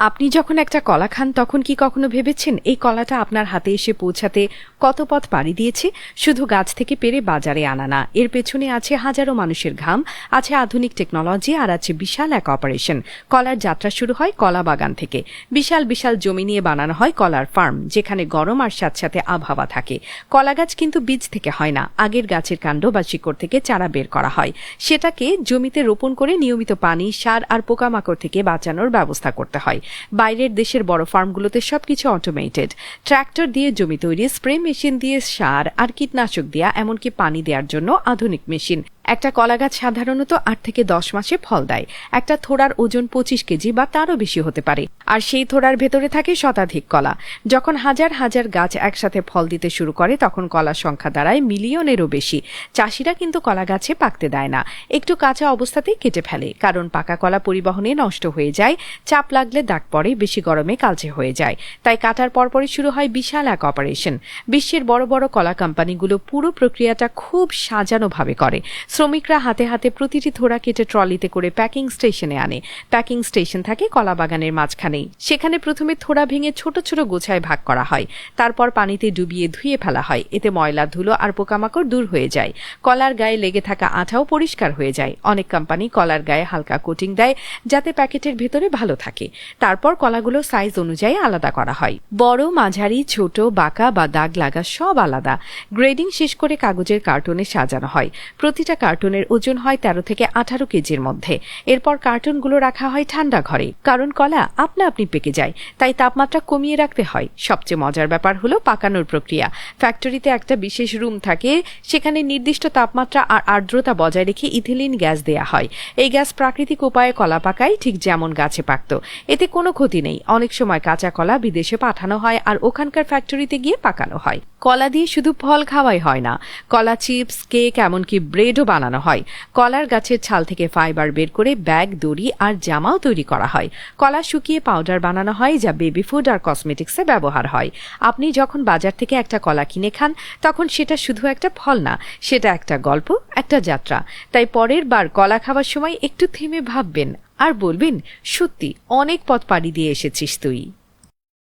আপনি যখন একটা কলা খান তখন কি কখনো ভেবেছেন এই কলাটা আপনার হাতে এসে পৌঁছাতে কত পথ পাড়ি দিয়েছে? শুধু গাছ থেকে পেরে বাজারে আনা না, এর পেছনে আছে হাজারো মানুষের ঘাম, আছে আধুনিক টেকনোলজি, আর আছে বিশাল এক অপারেশন। কলার যাত্রা শুরু হয় কলা বাগান থেকে। বিশাল বিশাল জমি নিয়ে বানানো হয় কলার ফার্ম, যেখানে গরম আর সাথে আবহাওয়া থাকে। কলা গাছ কিন্তু বীজ থেকে হয় না, আগের গাছের কাণ্ড বা শিকড় থেকে চারা বের করা হয়। সেটাকে জমিতে রোপণ করে নিয়মিত পানি, সার আর পোকামাকড় থেকে বাঁচানোর ব্যবস্থা করতে হয়। বাইরের দেশের বড় ফার্মগুলোতে সবকিছু অটোমেটেড। ট্র্যাক্টর দিয়ে জমি তৈরি, স্প্রে মেশিন দিয়ে সার আর কীটনাশক দেয়া, এমনকি পানি দেওয়ার জন্য আধুনিক মেশিন। একটা কলা গাছ সাধারণত 8 থেকে 10 মাসে ফল দেয়। একটা থোড়ার ওজন 25 কেজি বা তারও বেশি হতে পারে, আর সেই থোড়ার ভেতরে থাকে শতাধিক কলা। যখন হাজার হাজার গাছ একসাথে ফল দিতে শুরু করে তখন কলার সংখ্যা দাঁড়ায় মিলিয়নেরও বেশি। চাষিরা কিন্তু কলা গাছে পাকতে দেয় না, একটু কাঁচা অবস্থাতেই কেটে ফেলে, কারণ পাকা কলা পরিবহনে নষ্ট হয়ে যায়, চাপ লাগলে দাগ পড়ে, বেশি গরমে কালচে হয়ে যায়। তাই কাটার পরপরই শুরু হয় বিশাল এক অপারেশন। বিশ্বের বড় বড় কলা কোম্পানিগুলো পুরো প্রক্রিয়াটা খুব সাজানোভাবে করে। শ্রমিকরা হাতে হাতে প্রতিটি থোড়া কেটে ট্রলিতে করে প্যাকিং স্টেশনে আনে। প্যাকিং স্টেশন থাকে কলা বাগানের মাঝখানেই। সেখানে প্রথমে থোড়া ভেঙে ছোট ছোট গোছায় ভাগ করা হয়, তারপর পানিতে ডুবিয়ে ধুয়ে ফেলা হয়। এতে ময়লা, ধুলো আর পোকামাকড় দূর হয়ে যায়। কলার গায়ে লেগে থাকা আঠাও পরিষ্কার হয়ে যায়। অনেক কোম্পানি কলার গায়ে হালকা কোটিং দেয় যাতে প্যাকেটের ভেতরে ভালো থাকে। তারপর কলাগুলো সাইজ অনুযায়ী আলাদা করা হয়। বড়, মাঝারি, ছোট, বাঁকা বা দাগ লাগা সব আলাদা। গ্রেডিং শেষ করে কাগজের কার্টুনে সাজানো হয়। প্রতিটা কার্টুনের ওজন হয় 13 থেকে 18 কেজির মধ্যে। এরপর কার্টুনগুলো রাখা হয় ঠান্ডা ঘরে, কারণ কলা আপনা আপনি পেকে যায়, তাই তাপমাত্রা কমিয়ে রাখতে হয়। সবচেয়ে মজার ব্যাপার হলো পাকানোর প্রক্রিয়া। ফ্যাক্টরিতে একটা বিশেষ রুম থাকে, সেখানে নির্দিষ্ট তাপমাত্রা আর আর্দ্রতা বজায় রেখে ইথিলিন গ্যাস দেয়া হয়। এই গ্যাস প্রাকৃতিক উপায়ে কলা পাকায়, ঠিক যেমন গাছে পাকত। এতে কোনো ক্ষতি নেই। অনেক সময় কাঁচা কলা বিদেশে পাঠানো হয় আর ওখানকার ফ্যাক্টরিতে গিয়ে পাকানো হয়। কলা দিয়ে শুধু ফল খাওয়াই হয় না, কলা চিপস, কেক, এমনকি ব্রেডও বানানো হয়। কলার গাছের ছাল থেকে ফাইবার বের করে ব্যাগ, দড়ি আর জামাও তৈরি করা হয়। কলা শুকিয়ে পাউডার বানানো হয়, যা বেবি ফুড আর কসমেটিক্সে ব্যবহার হয়। আপনি যখন বাজার থেকে একটা কলা কিনে খান তখন সেটা শুধু একটা ফল না, সেটা একটা গল্প, একটা যাত্রা। তাই পরের বার কলা খাওয়ার সময় একটু থেমে ভাববেন আর বলবেন, সত্যি অনেক পথ পাড়ি দিয়ে এসেছিস তুই।